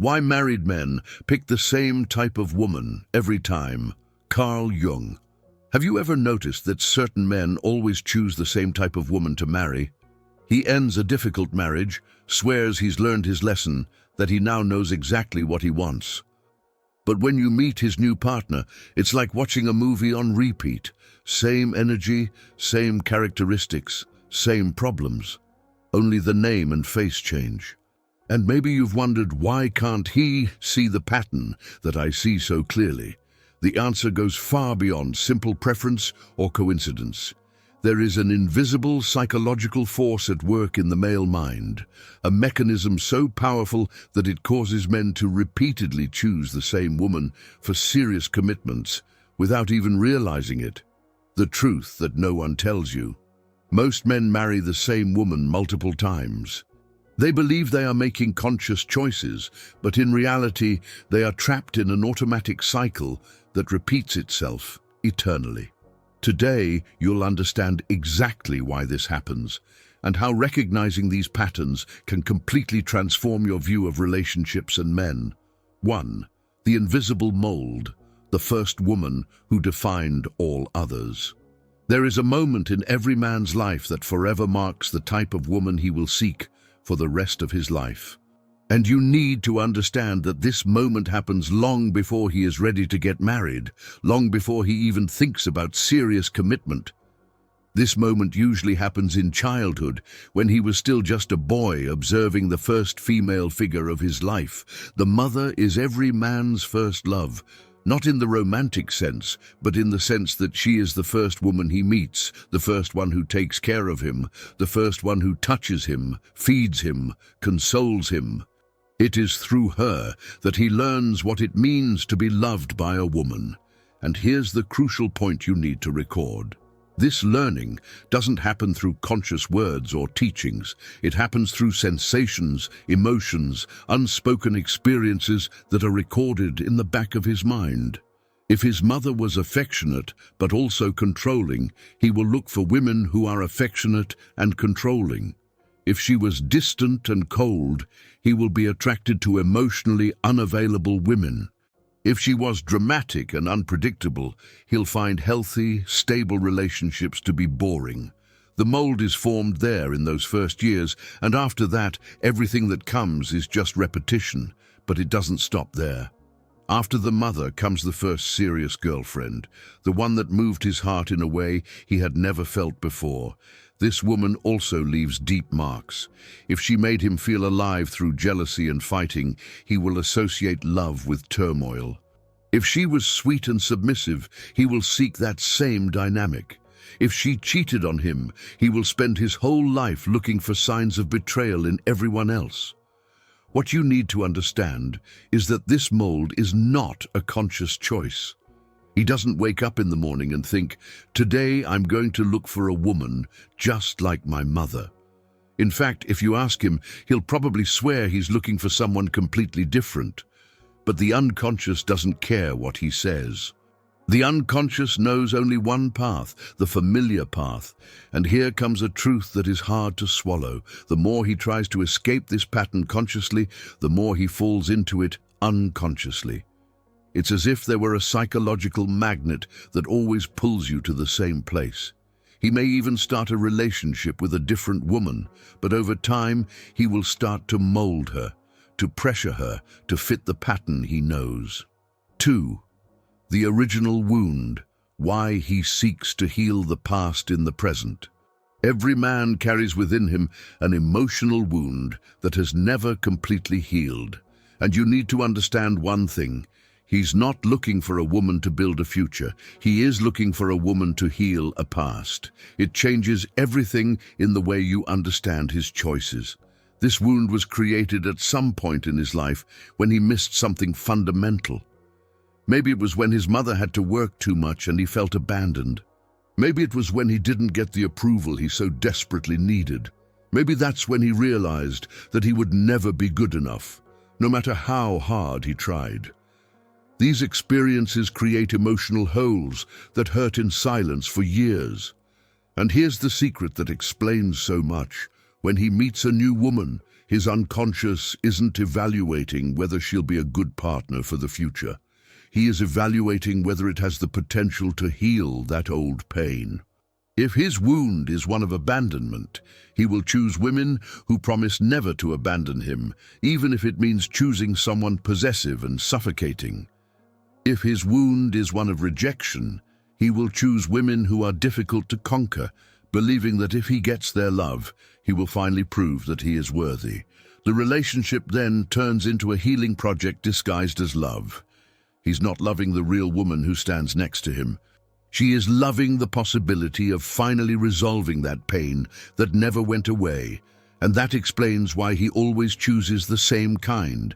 Why married men pick the same type of woman every time. Carl Jung. Have you ever noticed that certain men always choose the same type of woman to marry? He ends a difficult marriage, swears he's learned his lesson, that he now knows exactly what he wants. But when you meet his new partner, it's like watching a movie on repeat. Same energy, same characteristics, same problems. Only the name and face change. And maybe you've wondered, why can't he see the pattern that I see so clearly? The answer goes far beyond simple preference or coincidence. There is an invisible psychological force at work in the male mind, a mechanism so powerful that it causes men to repeatedly choose the same woman for serious commitments without even realizing it. The truth that no one tells you. Most men marry the same woman multiple times. They believe they are making conscious choices, but in reality, they are trapped in an automatic cycle that repeats itself eternally. Today, you'll understand exactly why this happens and how recognizing these patterns can completely transform your view of relationships and men. 1. The invisible mold, the first woman who defined all others. There is a moment in every man's life that forever marks the type of woman he will seek for the rest of his life. And you need to understand that this moment happens long before he is ready to get married, long before he even thinks about serious commitment. This moment usually happens in childhood, when he was still just a boy observing the first female figure of his life. The mother is every man's first love, not in the romantic sense, but in the sense that she is the first woman he meets, the first one who takes care of him, the first one who touches him, feeds him, consoles him. It is through her that he learns what it means to be loved by a woman. And here's the crucial point you need to record. This learning doesn't happen through conscious words or teachings. It happens through sensations, emotions, unspoken experiences that are recorded in the back of his mind. If his mother was affectionate but also controlling, he will look for women who are affectionate and controlling. If she was distant and cold, he will be attracted to emotionally unavailable women. If she was dramatic and unpredictable, he'll find healthy, stable relationships to be boring. The mold is formed there in those first years, and after that, everything that comes is just repetition, but it doesn't stop there. After the mother comes the first serious girlfriend, the one that moved his heart in a way he had never felt before. This woman also leaves deep marks. If she made him feel alive through jealousy and fighting, he will associate love with turmoil. If she was sweet and submissive, he will seek that same dynamic. If she cheated on him, he will spend his whole life looking for signs of betrayal in everyone else. What you need to understand is that this mold is not a conscious choice. He doesn't wake up in the morning and think, "Today I'm going to look for a woman just like my mother." In fact, if you ask him, he'll probably swear he's looking for someone completely different. But the unconscious doesn't care what he says. The unconscious knows only one path, the familiar path. And here comes a truth that is hard to swallow. The more he tries to escape this pattern consciously, the more he falls into it unconsciously. It's as if there were a psychological magnet that always pulls you to the same place. He may even start a relationship with a different woman, but over time he will start to mold her, to pressure her to fit the pattern he knows. 2. The original wound, why he seeks to heal the past in the present. Every man carries within him an emotional wound that has never completely healed. And you need to understand one thing. He's not looking for a woman to build a future. He is looking for a woman to heal a past. It changes everything in the way you understand his choices. This wound was created at some point in his life when he missed something fundamental. Maybe it was when his mother had to work too much and he felt abandoned. Maybe it was when he didn't get the approval he so desperately needed. Maybe that's when he realized that he would never be good enough, no matter how hard he tried. These experiences create emotional holes that hurt in silence for years. And here's the secret that explains so much. When he meets a new woman, His unconscious isn't evaluating whether she'll be a good partner for the future. He is evaluating whether it has the potential to heal that old pain. If his wound is one of abandonment, he will choose women who promise never to abandon him, even if it means choosing someone possessive and suffocating. If his wound is one of rejection, he will choose women who are difficult to conquer, believing that if he gets their love, he will finally prove that he is worthy. The relationship then turns into a healing project disguised as love. He's not loving the real woman who stands next to him. She is loving the possibility of finally resolving that pain that never went away, and that explains why he always chooses the same kind,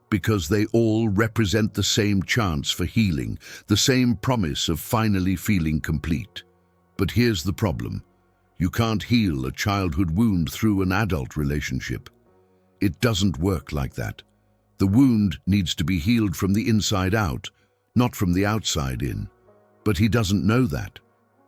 because they all represent the same chance for healing, the same promise of finally feeling complete. But here's the problem. You can't heal a childhood wound through an adult relationship. It doesn't work like that. The wound needs to be healed from the inside out, not from the outside in. But he doesn't know that.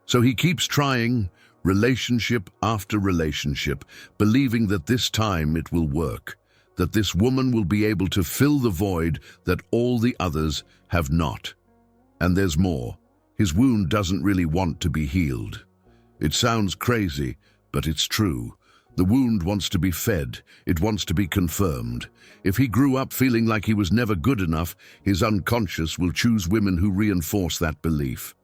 So he keeps trying, relationship after relationship, believing that this time it will work, that this woman will be able to fill the void that all the others have not. And there's more. His wound doesn't really want to be healed. It sounds crazy, but it's true. The wound wants to be fed. It wants to be confirmed. If he grew up feeling like he was never good enough, his unconscious will choose women who reinforce that belief.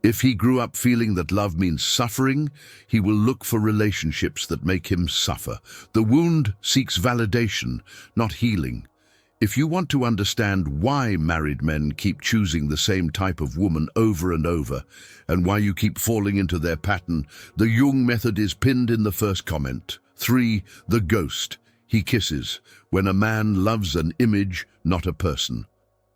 If he grew up feeling that love means suffering, he will look for relationships that make him suffer. The wound seeks validation, not healing. If you want to understand why married men keep choosing the same type of woman over and over, and why you keep falling into their pattern, the Jung method is pinned in the first comment. 3. The ghost. He kisses. When a man loves an image, not a person.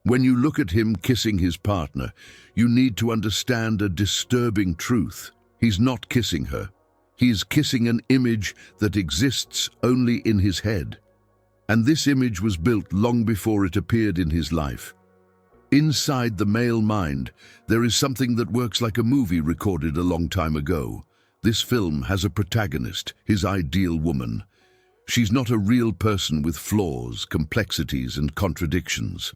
When you look at him kissing his partner, you need to understand a disturbing truth. He's not kissing her. He's kissing an image that exists only in his head. And this image was built long before it appeared in his life. Inside the male mind, there is something that works like a movie recorded a long time ago. This film has a protagonist, his ideal woman. She's not a real person with flaws, complexities, and contradictions.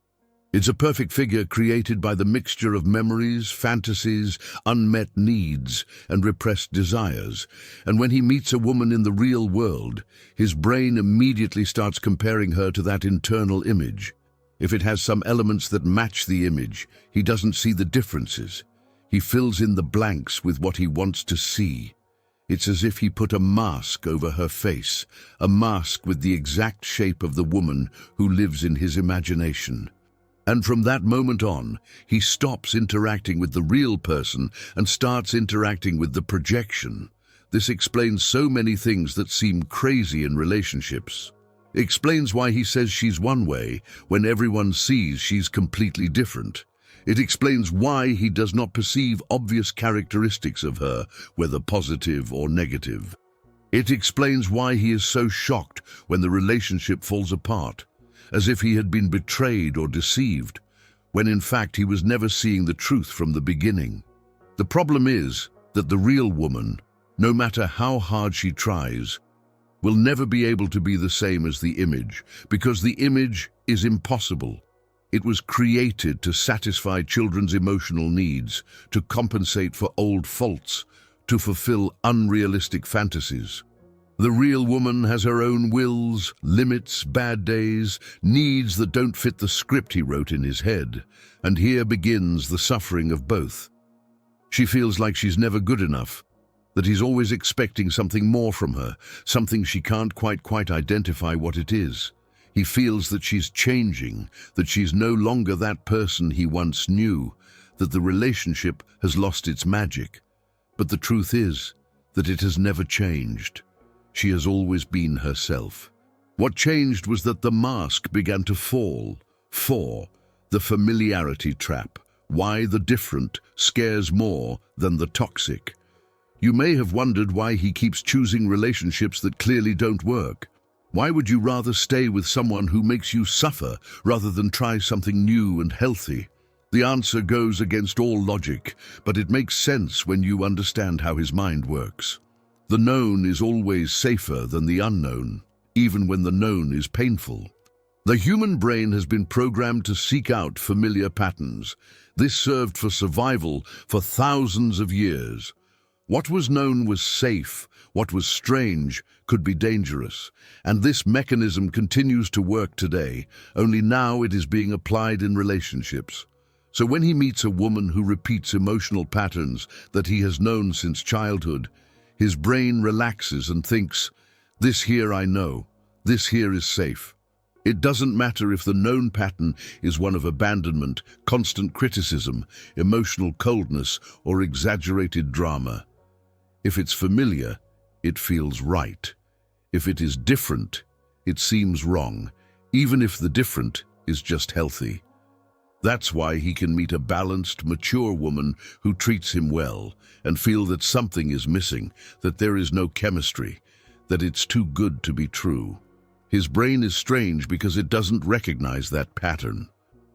It's a perfect figure created by the mixture of memories, fantasies, unmet needs, and repressed desires. And when he meets a woman in the real world, his brain immediately starts comparing her to that internal image. If it has some elements that match the image, he doesn't see the differences. He fills in the blanks with what he wants to see. It's as if he put a mask over her face, a mask with the exact shape of the woman who lives in his imagination. And from that moment on, he stops interacting with the real person and starts interacting with the projection. This explains so many things that seem crazy in relationships. It explains why he says she's one way when everyone sees she's completely different. It explains why he does not perceive obvious characteristics of her, whether positive or negative. It explains why he is so shocked when the relationship falls apart, as if he had been betrayed or deceived, when in fact he was never seeing the truth from the beginning. The problem is that the real woman, no matter how hard she tries, will never be able to be the same as the image, because the image is impossible. It was created to satisfy children's emotional needs, to compensate for old faults, to fulfill unrealistic fantasies. The real woman has her own wills, limits, bad days, needs that don't fit the script he wrote in his head. And here begins the suffering of both. She feels like she's never good enough, that he's always expecting something more from her, something she can't quite identify what it is. He feels that she's changing, that she's no longer that person he once knew, that the relationship has lost its magic. But the truth is that it has never changed. She has always been herself. What changed was that the mask began to fall. 4. The familiarity trap. Why the different scares more than the toxic. You may have wondered why he keeps choosing relationships that clearly don't work. Why would you rather stay with someone who makes you suffer rather than try something new and healthy? The answer goes against all logic, but it makes sense when you understand how his mind works. The known is always safer than the unknown. even when the known is painful. The human brain has been programmed to seek out familiar patterns. This served for survival for thousands of years. What was known was safe, what was strange could be dangerous, and this mechanism continues to work today, only now it is being applied in relationships. So when he meets a woman who repeats emotional patterns that he has known since childhood, his brain relaxes and thinks, "This here I know, this here is safe." It doesn't matter if the known pattern is one of abandonment, constant criticism, emotional coldness, or exaggerated drama. If it's familiar, it feels right. If it is different, it seems wrong, even if the different is just healthy. That's why he can meet a balanced, mature woman who treats him well and feel that something is missing, that there is no chemistry, that it's too good to be true. His brain is strange because it doesn't recognize that pattern.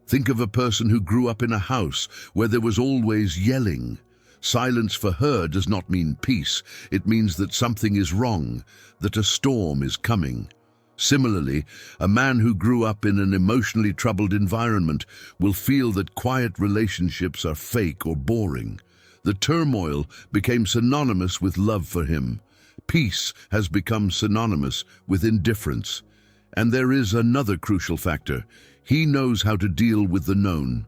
Think of a person who grew up in a house where there was always yelling. Silence for her does not mean peace. It means that something is wrong, that a storm is coming. Similarly, a man who grew up in an emotionally troubled environment will feel that quiet relationships are fake or boring. The turmoil became synonymous with love for him. Peace has become synonymous with indifference. And there is another crucial factor. He knows how to deal with the known.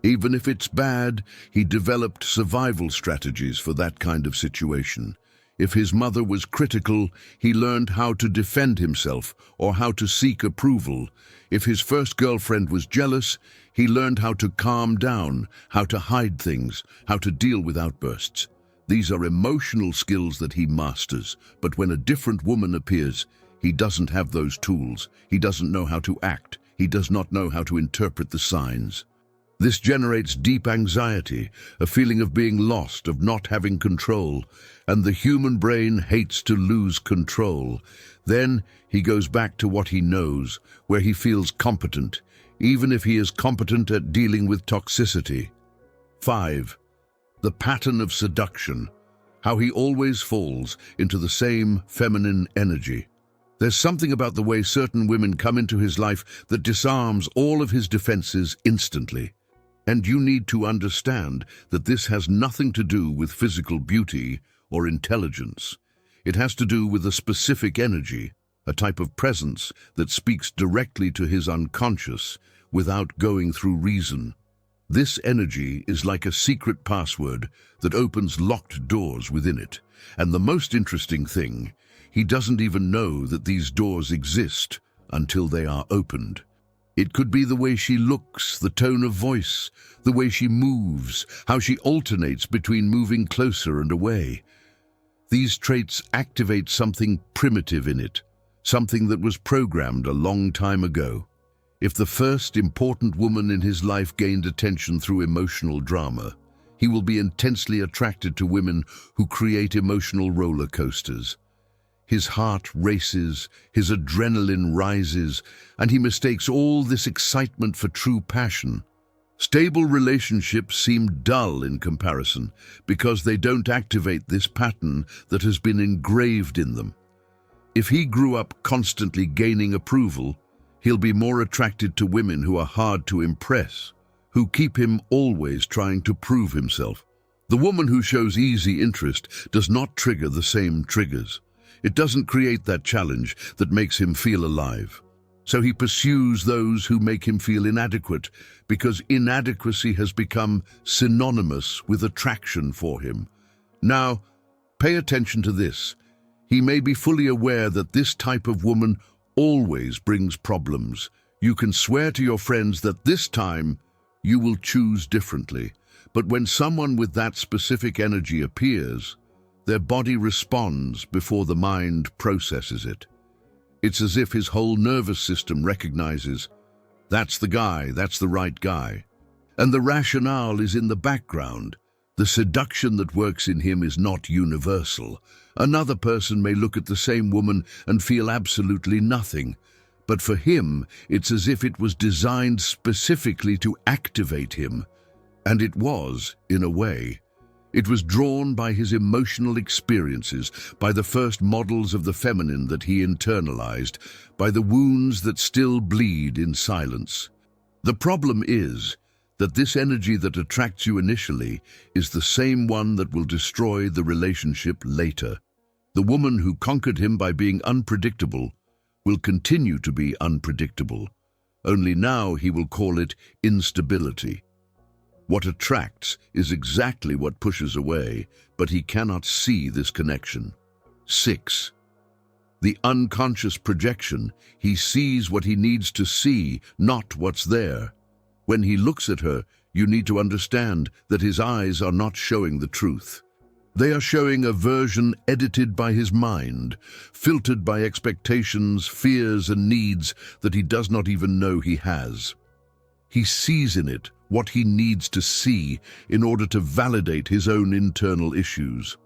Even if it's bad, he developed survival strategies for that kind of situation. If his mother was critical, he learned how to defend himself or how to seek approval. If his first girlfriend was jealous, he learned how to calm down, how to hide things, how to deal with outbursts. These are emotional skills that he masters, but when a different woman appears, he doesn't have those tools. He doesn't know how to act. He does not know how to interpret the signs. This generates deep anxiety, a feeling of being lost, of not having control, and the human brain hates to lose control. Then he goes back to what he knows, where he feels competent, even if he is competent at dealing with toxicity. 5. The pattern of seduction, how he always falls into the same feminine energy. There's something about the way certain women come into his life that disarms all of his defenses instantly. And you need to understand that this has nothing to do with physical beauty or intelligence. It has to do with a specific energy, a type of presence that speaks directly to his unconscious without going through reason. This energy is like a secret password that opens locked doors within it. And the most interesting thing, he doesn't even know that these doors exist until they are opened. It could be the way she looks, the tone of voice, the way she moves, how she alternates between moving closer and away. These traits activate something primitive in it, something that was programmed a long time ago. If the first important woman in his life gained attention through emotional drama, he will be intensely attracted to women who create emotional roller coasters. His heart races, his adrenaline rises, and he mistakes all this excitement for true passion. Stable relationships seem dull in comparison because they don't activate this pattern that has been engraved in them. If he grew up constantly gaining approval, he'll be more attracted to women who are hard to impress, who keep him always trying to prove himself. The woman who shows easy interest does not trigger the same triggers. It doesn't create that challenge that makes him feel alive. So he pursues those who make him feel inadequate because inadequacy has become synonymous with attraction for him. Now, pay attention to this. He may be fully aware that this type of woman always brings problems. You can swear to your friends that this time you will choose differently. But when someone with that specific energy appears, their body responds before the mind processes it. It's as if his whole nervous system recognizes, that's the guy, that's the right guy. And the rationale is in the background. The seduction that works in him is not universal. Another person may look at the same woman and feel absolutely nothing. But for him, it's as if it was designed specifically to activate him. And it was, in a way. It was drawn by his emotional experiences, by the first models of the feminine that he internalized, by the wounds that still bleed in silence. The problem is that this energy that attracts you initially is the same one that will destroy the relationship later. The woman who conquered him by being unpredictable will continue to be unpredictable, only now he will call it instability. What attracts is exactly what pushes away, but he cannot see this connection. 6. The unconscious projection. He sees what he needs to see, not what's there. When he looks at her, you need to understand that his eyes are not showing the truth. They are showing a version edited by his mind, filtered by expectations, fears, and needs that he does not even know he has. He sees in it what he needs to see in order to validate his own internal issues.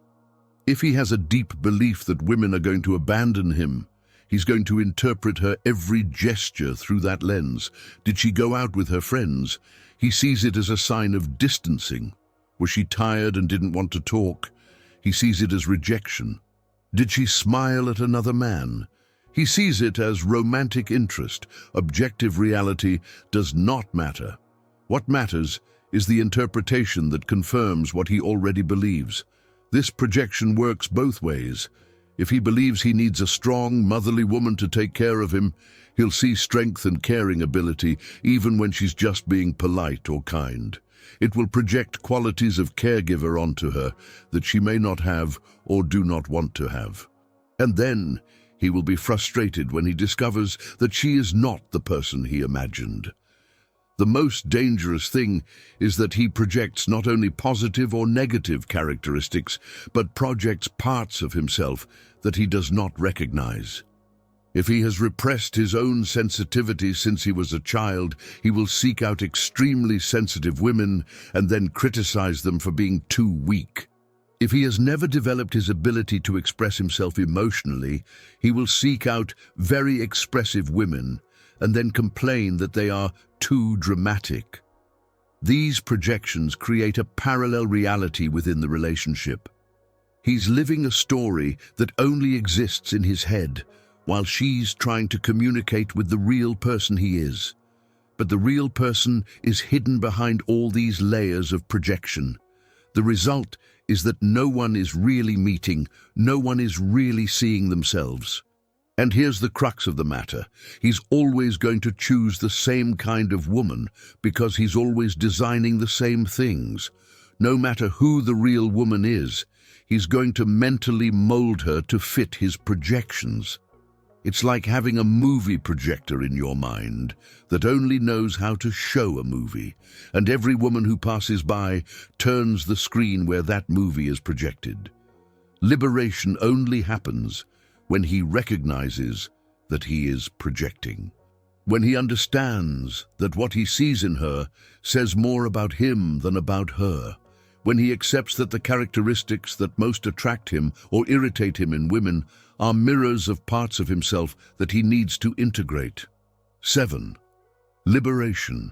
If he has a deep belief that women are going to abandon him, he's going to interpret her every gesture through that lens. Did she go out with her friends? He sees it as a sign of distancing. Was she tired and didn't want to talk? He sees it as rejection. Did she smile at another man? He sees it as romantic interest. Objective reality does not matter. What matters is the interpretation that confirms what he already believes. This projection works both ways. If he believes he needs a strong, motherly woman to take care of him, he'll see strength and caring ability even when she's just being polite or kind. It will project qualities of caregiver onto her that she may not have or do not want to have. And then he will be frustrated when he discovers that she is not the person he imagined. The most dangerous thing is that he projects not only positive or negative characteristics, but projects parts of himself that he does not recognize. If he has repressed his own sensitivity since he was a child, he will seek out extremely sensitive women and then criticize them for being too weak. If he has never developed his ability to express himself emotionally, he will seek out very expressive women and then complain that they are too dramatic. These projections create a parallel reality within the relationship. He's living a story that only exists in his head, while she's trying to communicate with the real person he is. But the real person is hidden behind all these layers of projection. The result is that no one is really meeting, no one is really seeing themselves. And here's the crux of the matter. He's always going to choose the same kind of woman because he's always designing the same things. No matter who the real woman is, he's going to mentally mold her to fit his projections. It's like having a movie projector in your mind that only knows how to show a movie, and every woman who passes by turns the screen where that movie is projected. Liberation only happens when he recognizes that he is projecting. When he understands that what he sees in her says more about him than about her. When he accepts that the characteristics that most attract him or irritate him in women are mirrors of parts of himself that he needs to integrate. 7. Liberation.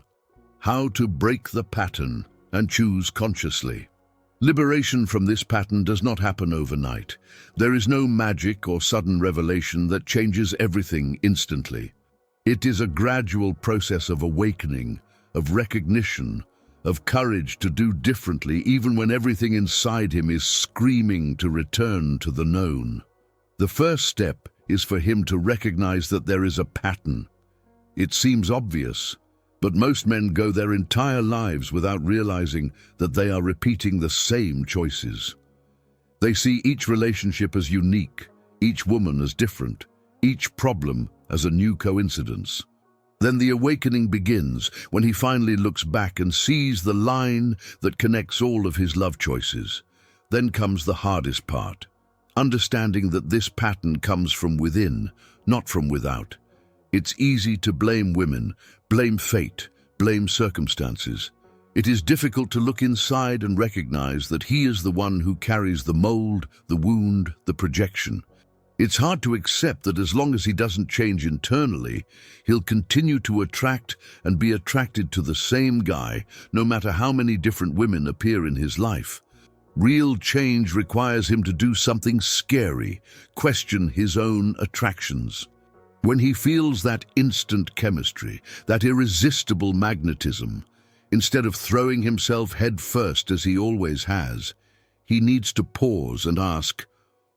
How to break the pattern and choose consciously. Liberation from this pattern does not happen overnight. There is no magic or sudden revelation that changes everything instantly. It is a gradual process of awakening, of recognition, of courage to do differently even when everything inside him is screaming to return to the known. The first step is for him to recognize that there is a pattern. It seems obvious, but most men go their entire lives without realizing that they are repeating the same choices. They see each relationship as unique, each woman as different, each problem as a new coincidence. Then the awakening begins when he finally looks back and sees the line that connects all of his love choices. Then comes the hardest part, understanding that this pattern comes from within, not from without. It's easy to blame women, blame fate, blame circumstances. It is difficult to look inside and recognize that he is the one who carries the mold, the wound, the projection. It's hard to accept that as long as he doesn't change internally, he'll continue to attract and be attracted to the same guy, no matter how many different women appear in his life. Real change requires him to do something scary, question his own attractions. When he feels that instant chemistry, that irresistible magnetism, instead of throwing himself head first as he always has, he needs to pause and ask,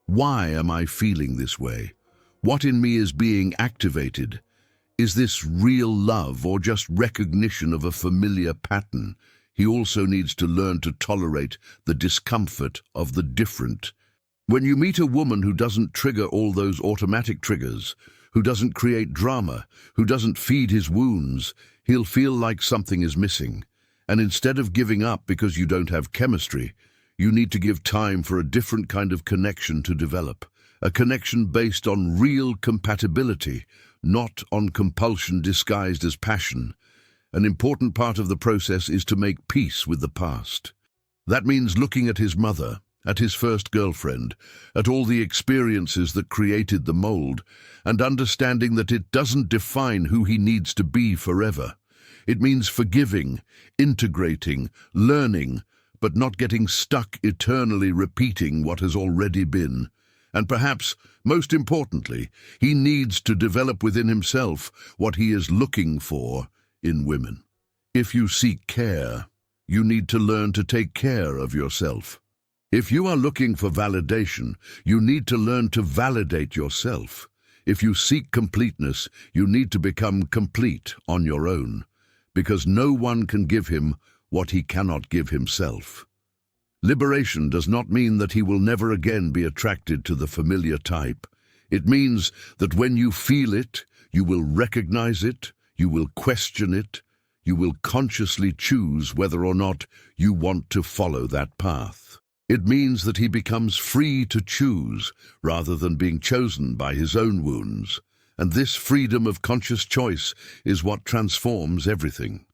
why am I feeling this way? What in me is being activated? Is this real love or just recognition of a familiar pattern? He also needs to learn to tolerate the discomfort of the different. When you meet a woman who doesn't trigger all those automatic triggers, who doesn't create drama, who doesn't feed his wounds, he'll feel like something is missing. And instead of giving up because you don't have chemistry, you need to give time for a different kind of connection to develop. A connection based on real compatibility, not on compulsion disguised as passion. An important part of the process is to make peace with the past. That means looking at his mother, at his first girlfriend, at all the experiences that created the mold, and understanding that it doesn't define who he needs to be forever. It means forgiving, integrating, learning, but not getting stuck eternally repeating what has already been. And perhaps, most importantly, he needs to develop within himself what he is looking for in women. If you seek care, you need to learn to take care of yourself. If you are looking for validation, you need to learn to validate yourself. If you seek completeness, you need to become complete on your own, because no one can give him what he cannot give himself. Liberation does not mean that he will never again be attracted to the familiar type. It means that when you feel it, you will recognize it, you will question it, you will consciously choose whether or not you want to follow that path. It means that he becomes free to choose rather than being chosen by his own wounds. And this freedom of conscious choice is what transforms everything.